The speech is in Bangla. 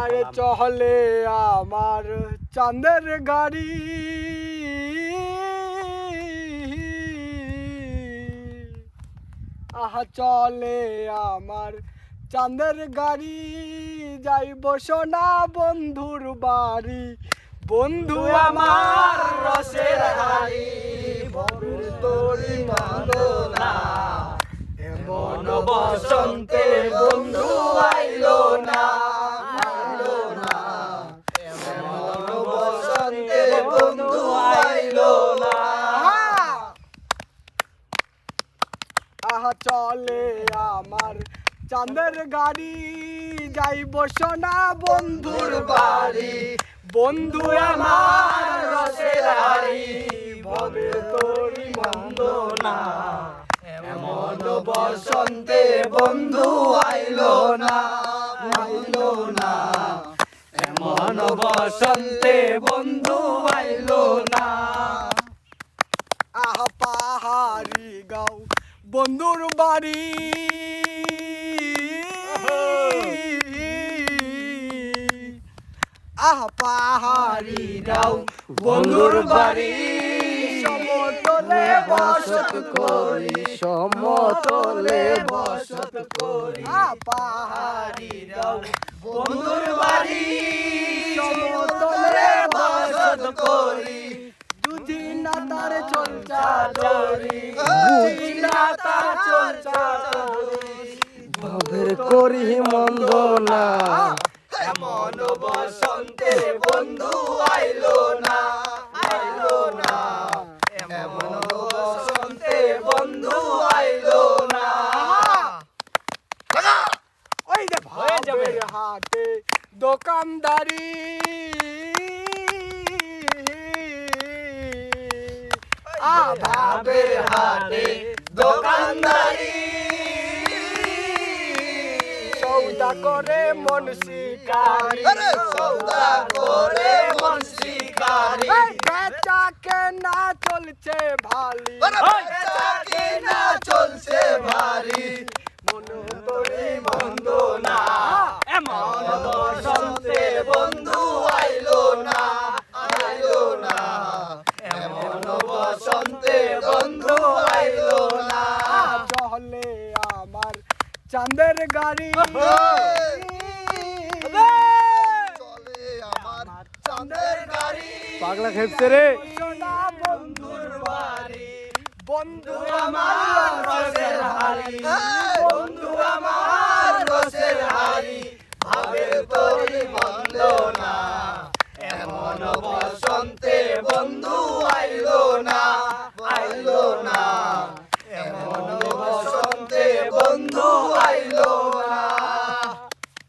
আরে চলে আমার চাঁদের গাড়ি, আহা চলে আমার চাঁদের গাড়ি, যাইব সোনা বন্ধুর বাড়ি। বন্ধু আমার রসের হাড়ি, ভবের তোরি মানো না, এমন বসন্তে বন্ধু আইলো না, আইলো না, এমন বসন্তে বন্ধু আইলো না। আহা চলে আমার চাঁদের গাড়ি, যাইব সোনা বন্ধুর বাড়ি। বন্ধু আমার রসের হাড়ি, ভবে তোরি মন্দ না, এমন বসন্তে বন্ধু আইলো না, আইলো না, এমন বসন্তে বন্ধু আইলো না। আহা পাহাড়ি গাও বন্ধুর বাড়ি, আহা পাহাড়ি গাও বন্ধুর বাড়ি। সমতলে বসত করি, সমতলে বসত করি, পাহাড়ি গাও বন্ধুর বাড়ি। সমতলে বসত করি, বুঝি না তার চলচা চরি, বুঝি না তার চলচা চরি, ভবের করি মন্দ না, এমন বসন্তে বন্ধু আইলো না, আইলো না, এমন বসন্তে বন্ধু আইলো না। ওই যে ভাবের হাটে দোকানদারি, ভাবের হাটে দোকানদারি, সৌদা করে মন শিকারি, সৌদা করে মন শিকারি, বেচা কেনা চলছে ভালি, বেচা কেনা চলছে ভারি, মন তোরে মন্দ না, এমন বসন্তে বন্ধু আইলো না, আইলো না, এমন বসন্তে বন্ধু আইলো না। চলে আমার চাঁদের গাড়ি, চলে আমার চাঁদের গাড়ি, পাগলা খেপছে রে, সোনা বন্ধুর বাড়ি। বন্ধু আমার রসের হাড়ি, বন্ধু আমার রসের হাড়ি, ভাবের তোরি মন্দ না, এমন বসন্তে বন্ধু আইলো না, আইলো না, এমন বসন্তে বন্ধু আইলো